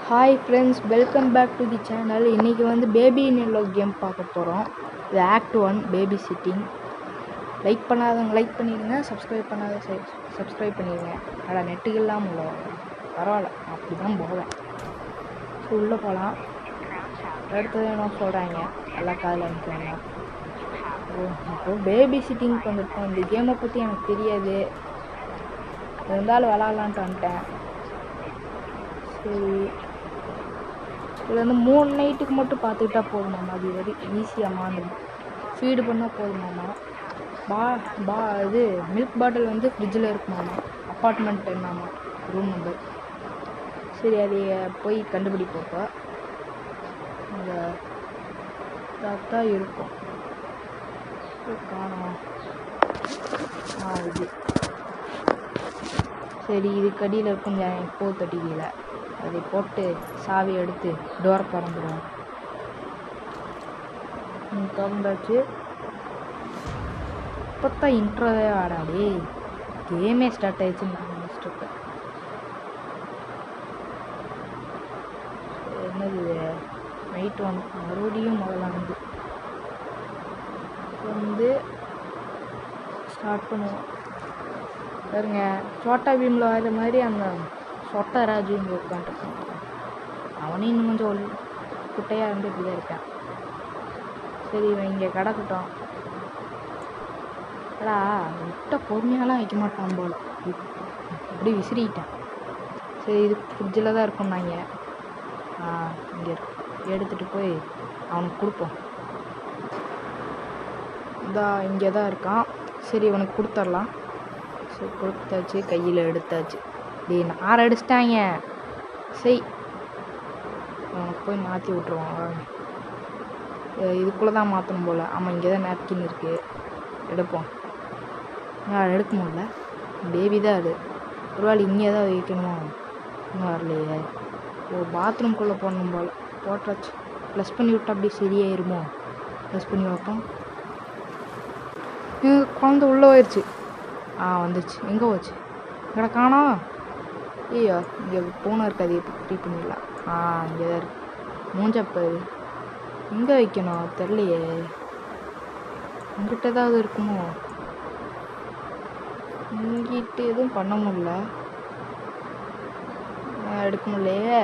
Hi friends, welcome back to the channel. இன்றைக்கி வந்து baby in yellow game பார்க்க போகிறோம். இது ஆக்ட் 1 பேபி சிட்டிங். லைக் பண்ணாதவங்க லைக் பண்ணிடுங்க, சப்ஸ்கிரைப் பண்ணாத சப்ஸ்கிரைப் பண்ணிடுங்க. ஆனால் நெட்டுக்கு இல்லாமல் உள்ள பரவாயில்ல, அப்படி தான் போவேன். ஸோ உள்ளே போகலாம். அடுத்தது என்ன சொல்கிறாங்க எல்லாம் காதில் அனுப்புவாங்க. இப்போ பேபி சிட்டிங்க்கு வந்துட்டோம். இந்த கேமை பற்றி எனக்கு தெரியாது, இருந்தாலும் விளாட்லான்ட்டு வந்துட்டேன். சரி, இதில் வந்து 3 நைட்டுக்கு மட்டும் பார்த்துக்கிட்டா போதுமாம்மா. அது வெரி ஈஸியாக மாந்துடும். ஃபீடு பண்ணால் போதுமாம்மா. இது மில்க் பாட்டில் வந்து ஃப்ரிட்ஜில் இருக்குமாம்மா. அப்பார்ட்மெண்ட் என்னாமா ரூம் நம்பர். சரி, அதை போய் கண்டுபிடிப்போப்போ அந்த தாத்தா இருக்கும். காணோம். இது சரி, இது கடியில் இருக்கும். போ தட்டிக்கல அதை போட்டு சாவி எடுத்து டோரை திறந்துடுவோம். திறந்தாச்சு. இப்போத்தான் இன்ட்ரோவே ஆடாடி கேமே ஸ்டார்ட் ஆயிடுச்சுன்னு முடிச்சுட்டு என்னது நைட் மறுபடியும் முதலானது வந்து ஸ்டார்ட் பண்ணுவோம். பாருங்க, சோட்டா பீமில் வர மாதிரி அந்த சொட்டை ராஜு இங்கே உட்காந்துருக்கான். அவனையும் இன்னும் கொஞ்சம் குட்டையாக இருந்து இப்படி தான் இருக்கான். சரி, இவன் இங்கே கிடக்கட்டும். அடா முட்டை பொறுமையாலாம் வைக்க மாட்டான் போல், இப்படி விசிறிக்கிட்டான். சரி, இது ஃப்ரிட்ஜில் தான் இருக்கும். நாங்கள் இங்கே எடுத்துகிட்டு போய் அவனுக்கு கொடுப்போம். இங்கே தான் இருக்கான். சரி, இவனுக்கு கொடுத்துடலாம். சரி, கொடுத்தாச்சு. கையில் எடுத்தாச்சு. நார் அடிச்சிட்டாங்க. சரி, அவனுக்கு போய் மாற்றி விட்ருவாங்க. இதுக்குள்ளே தான் மாற்றணும் போல். ஆமாம், இங்கே தான் நாப்கின் இருக்குது. எடுப்போம். எடுக்க முடியல. பேபி தான் அது. ஒருவேளை இங்கே தான் வைக்கணுமோ? இன்னும் வரலையே. பாத்ரூம்குள்ளே போடணும் போல். போட்டாச்சு. ப்ளஸ் பண்ணி விட்டா அப்படி சரியாயிருமோ? ப்ளஸ் பண்ணி வைப்போம். குழந்தை உள்ளே போயிடுச்சு. வந்துச்சு. எங்கே போச்சு? இங்கே காணோம். ஐயோ, இங்கே பூனை இருக்காது. ஃப்ரீ பண்ணிடலாம். இங்கே தான் இருக்கு. மூஞ்சப்பாரு எங்கே வைக்கணும் தெரியலையே. இங்கிட்ட ஏதாவது இருக்குமோ? இங்கிட்டு எதுவும் பண்ண முடியல. எடுக்க முடியலையே.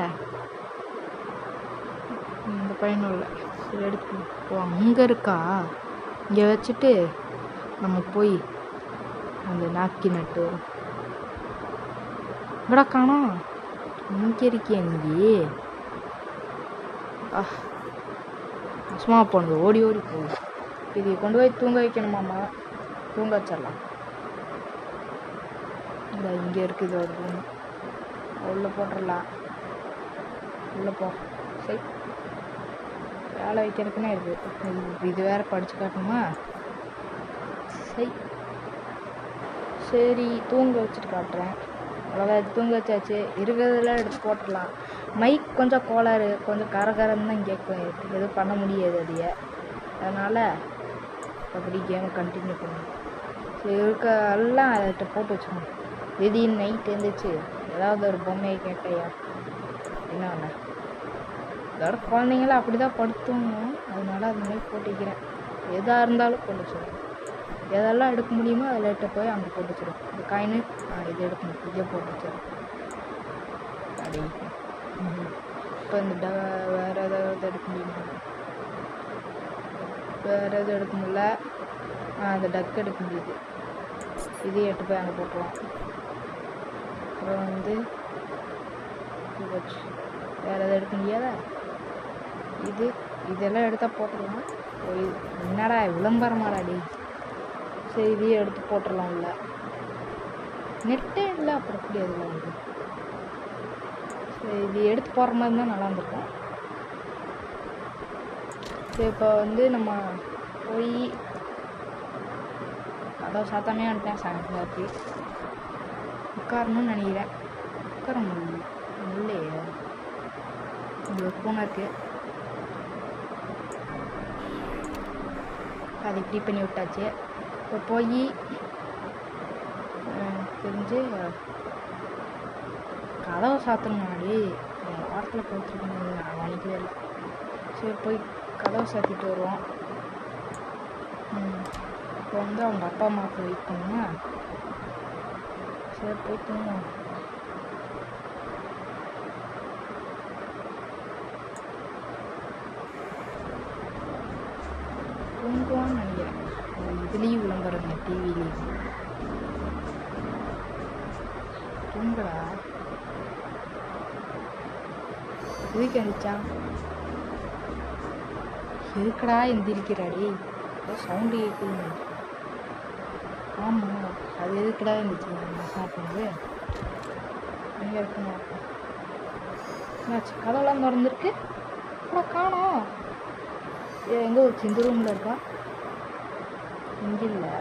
இந்த பையனும் இல்லை. சரி, எடுத்து அங்கே இருக்கா. இங்கே வச்சுட்டு நம்ம போய் அந்த நாப்கின் நட்டு இங்கடா காணோம். இங்கே இருக்கியா? இங்கே சும்மா போனது ஓடி ஓடி போகுது. இது கொண்டு போய் தூங்க வைக்கணுமாம்மா. தூங்க வச்சிடலாம். இந்த இங்கே இருக்குது ஒரு ரூம். உள்ளே போட்டுடலாம். உள்ளே போ. சரி, வேலை வைக்கிறதுக்குன்னே இருக்குது. இது வேற படித்து காட்டணுமா? சரி, தூங்க வச்சுட்டு காட்டுறேன். அவ்வளோதான், தூங்க வச்சாச்சு. இருக்கிறதெல்லாம் எடுத்து போட்டுடலாம். மைக் கொஞ்சம் கோளாறு, கொஞ்சம் கரகரன்னு தான் கேட்கும். எதுவும் பண்ண முடியாது அதைய. அதனால் அப்படி கேமை கண்டினியூ பண்ணுவோம். சரி, எல்லாம் அதை போட்டு வச்சுக்கணும். திடீர்னு நைட் எழுந்திரிச்சு ஏதாவது ஒரு பொம்மையை கேட்டையா என்ன ஒன்று. அதோட குழந்தைங்களாம் அப்படி தான் படுத்துங்க. அதனால அது மாதிரி போட்டு வைக்கிறேன். எதாக இருந்தாலும் போட்டு வச்சுருவேன். எதெல்லாம் எடுக்க முடியுமோ அதில் எடுத்து போய் அங்கே போட்டு வச்சிடும். இந்த காயினு இது எடுக்கணும். இதே போட்டு வச்சிடும். அப்படி இப்போ இந்த வேறு ஏதாவது எடுக்க முடியுமா? வேறு எதுவும் எடுக்க முடியல. அந்த டக் எடுக்க முடியுது. இதையும் எடுத்து போய் அங்கே போட்டுருவோம். அப்புறம் வந்து வேறு எதாவது எடுக்க முடியாதா? இதெல்லாம் எடுத்தால் போட்டுடலாம். என்னடா விளம்பரமாடாடி. சரி, இதையும் எடுத்து போட்டுடலாம். இல்லை நெட்டே இல்லை, அப்புறம் எப்படி அதில் வந்து. சரி, இது எடுத்து போடுற மாதிரி தான் நல்லா இருந்திருக்கும். சரி, இப்போ வந்து நம்ம போய் அதாவது சாத்தாமே வந்துட்டேன். சாயங்காலத்தி உட்காரணும்னு நினைக்கிறேன். உட்கார முடியல. இல்லையே, இங்கே ஒரு பூனை இருக்குது. அதை இப்படி பண்ணி விட்டாச்சு. இப்போ போய் தெரிஞ்சு கதவை சாத்தணும். முன்னாடி வாரத்தில் படுத்துருக்கேன் நான் கவனிக்கவே இல்லை. சரி போய் கதவை சாத்திட்டு வருவோம். இப்போ வந்து அவங்க அப்பா அம்மாவுக்கு வெயிட் பண்ணுங்க. சரி போய் தூங்குவோம். தூங்குவான்னு நினைக்கிறேன். இதுலேயும் விளம்பரங்க டிவிலேயும். தூங்குடா. எதுக்கு எழுந்திரிச்சான்? எதுக்கடா எந்திரிக்கிறாடி? சவுண்டு கேட்குதுன்னு. ஆமாம், அது எதுக்கடா இருந்துச்சு நான் சாப்பிடுது எங்கே இருக்குன்னு பார்ப்போம். என்னாச்சு? கதவெல்லாம் திறந்துருக்கு. அப்புறம் காணோம். எங்கே வச்சு? இந்த ரூமில் இருக்கா? இங்கே இல்லை,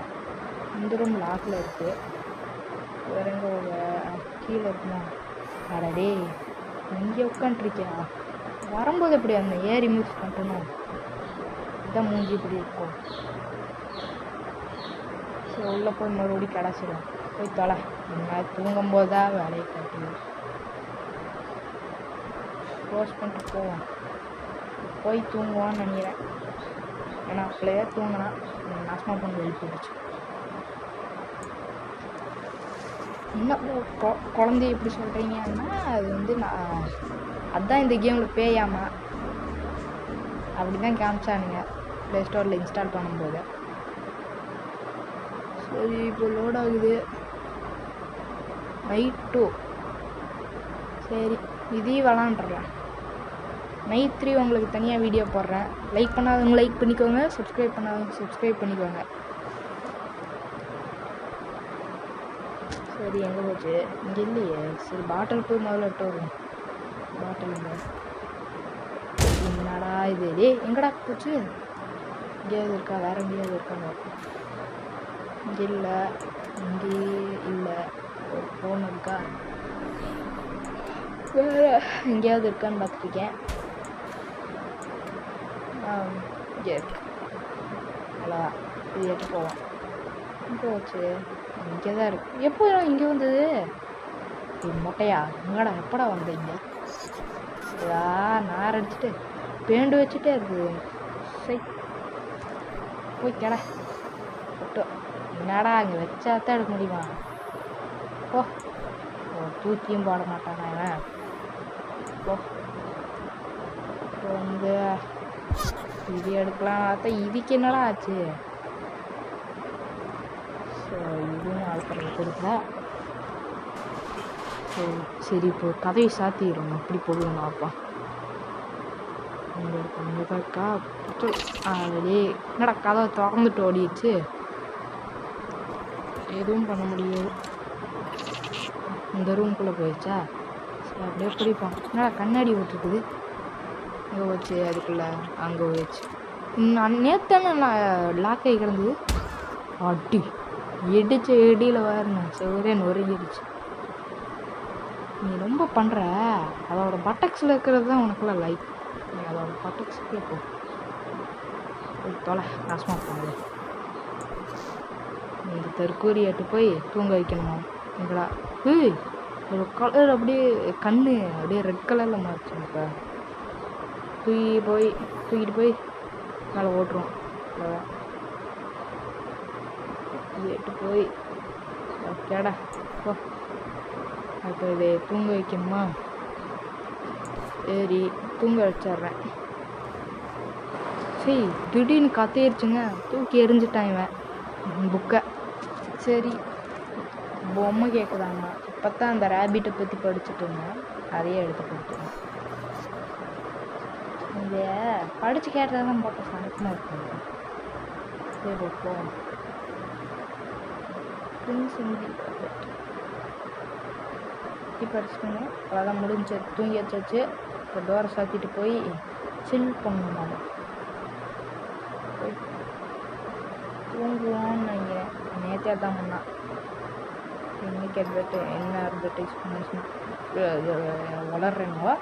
இந்த ரூம் லாக்கில் இருக்குது. வேற எங்கே கீழே இருக்குமா? அடடே, இங்கே உட்காந்துருக்கியா? வரும்போது எப்படி அந்த ஏர் ரிமூவ் பண்ணணும்? இதான் மூஞ்சி இப்படி இருக்கும். சரி உள்ளே போய் மறுபடியும் கிடச்சிடும். போய் தொலை. நீங்கள் தூங்கும்போது தான் வேலையை காட்டி க்ளோஸ் பண்ணிட்டு போவோம். போய் தூங்குவான்னு நினைக்கிறேன். ஏன்னா அப்படியே தூங்கினா நாசமாக பண்ணி எழுப்பிடுச்சு. இன்னும் குழந்தைய எப்படி சொல்கிறீங்கன்னா, அது வந்து நான் அதுதான் இந்த கேமில் பேயாமா அப்படி தான் காமிச்சானுங்க ப்ளே ஸ்டோரில் இன்ஸ்டால் பண்ணும்போது. சரி இப்போ லோட் ஆகுது. நைட் 2. சரி இதையும் விளாண்டுறேன். நைட் 3 உங்களுக்கு தனியாக வீடியோ போடுறேன். லைக் பண்ணாதவங்க லைக் பண்ணிக்கோங்க, சப்ஸ்கிரைப் பண்ணாதவங்க சப்ஸ்கிரைப் பண்ணிக்கோங்க. சரி எங்கே போச்சு? இங்கே இல்லையே. சரி பாட்டில் போய் முதல்ல எட்டு வரும். பாட்டில் இங்கே. என்னடா இது? எங்கடா போச்சு? எங்கேயாவது இருக்கா? வேறு எங்கேயாவது இருக்காங்க? இங்கே இல்லை, இங்கே இல்லை. ஒரு ஃபோன் இருக்கா? வேறு எங்கேயாவது இருக்கான்னு பார்த்துருக்கேன். இங்கே இருக்கு. அவ்வளோ இது எடுத்து போவோம். இங்கே வச்சு இங்கே தான் இருக்குது. எப்போ இங்கே வந்தது? மொட்டையா? எங்கடா எப்படா வந்தீங்க? நார் அடிச்சுட்டு பேண்டு வச்சுட்டே இருக்குது. சரி போய் கிட விட்டு. என்னடா அங்கே வச்சா தான் எடுக்க முடியுமா? போ. தூக்கியும் போட மாட்டானா இவன். போ. இப்போ வந்து இது எடுக்கலாம் பார்த்தா இதுக்கு என்னடா ஆச்சு? ஸோ இதுவும் அழுப்புறது கொடுக்கல. சரி இப்போ கதையை சாத்திடுறோம். அப்படி போடுவோம் அப்பா. இங்கே இருக்கா? இங்கே தான் இருக்கா? வெளியே என்னடா கதவை திறந்துட்டு ஓடிடுச்சு. எதுவும் பண்ண முடியாது. இந்த ரூம்குள்ளே போயிடுச்சா? சரி அப்படியே பிடிப்போம். என்னடா கண்ணாடி ஓட்டுருக்குது? இங்கே போச்சு. அதுக்குள்ளே அங்கே போயிடுச்சு. நேற்றான லாக் ஆகி கிடந்தது. அடி இடிச்சு இடியில் வரணும். செவரே நொறுங்கிடுச்சு. நீ ரொம்ப பண்ணுற. அதோட பட்டக்ஸில் இருக்கிறது தான் உனக்குலாம் லைக். நீ அதோட பட்டக்ஸுக்குள்ளே போ. தொலை நாசமாக போகுது. இந்த தெருக்கூரி எட்டு போய் தூங்க வைக்கணுமா? எங்கடா? ஒரு கலர் அப்படியே கண்ணு அப்படியே ரெட் கலரில் மாறிச்சு. இப்போ தூக்கிட்டு போய் மேலே ஓட்டுருவோம். அவ்வளோதான். எட்டு போய் கேடா போ. அப்போ இதை தூங்க வைக்கணுமா? சரி தூங்க வச்சிட்றேன். சரி திடீர்னு கத்திருச்சுங்க. தூக்கி எரிஞ்சிட்டான் இவன் புக்கை. சரி பொம்மை கேட்குதாங்க. இப்போ தான் அந்த ரேபிட்டை பற்றி படிச்சுட்டு இருந்தேன். அதையே எடுத்து கொடுத்துருவேன். இதை படித்து கேட்டதாக தான் பார்க்க சனக்கமாக இருக்குங்க. சரி வைப்போம். படிச்சுக்கோங்க. அவ்வளோதான் முடிஞ்சு. தூங்கி வச்சாச்சு. இப்போ டோரை சாத்திட்டு போய் சில் பண்ணணும். போய் தூங்குவான்னு நினைக்கிறேன். நேற்றே தான் பண்ணான். இன்னைக்கு என்ன அட்வர்டைஸ்மெண்ட் வளர்றேங்கோ.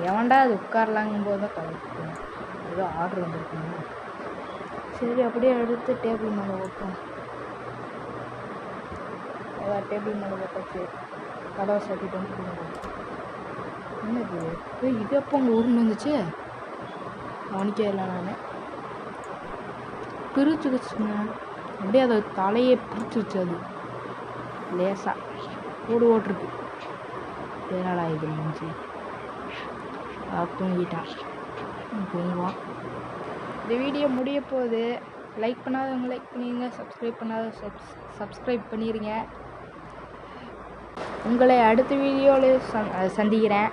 எவன்டா அது உட்காரலாங்கும் போது தான் கலக்கணும். ஏதோ ஆர்டர் வந்துருக்குங்க. சரி அப்படியே எடுத்து டேபிள் மேலே வைப்போம். அதான் டேபிள் மேலே போட்டாச்சு. கதவை சாத்திட்டு வந்து என்னது இது எப்போ உங்கள் ஊரில் வந்துச்சு கவனிக்கவே இல்லை நான் பிரிச்சுக்குச்சுங்க அப்படியே அதை தலையே பிரிச்சுச்சு அது லேசாக ஓட்டுருக்கு என்னடா இது இருந்துச்சு தூங்கிட்டான் தூங்குவான். இந்த வீடியோ முடிய போகுது. லைக் பண்ணாதவங்க லைக் பண்ணிடுங்க, சப்ஸ்கிரைப் பண்ணாத சப்ஸ்கிரைப் பண்ணிடுங்க. உங்களை அடுத்த வீடியோவில் சந்திக்கிறேன்.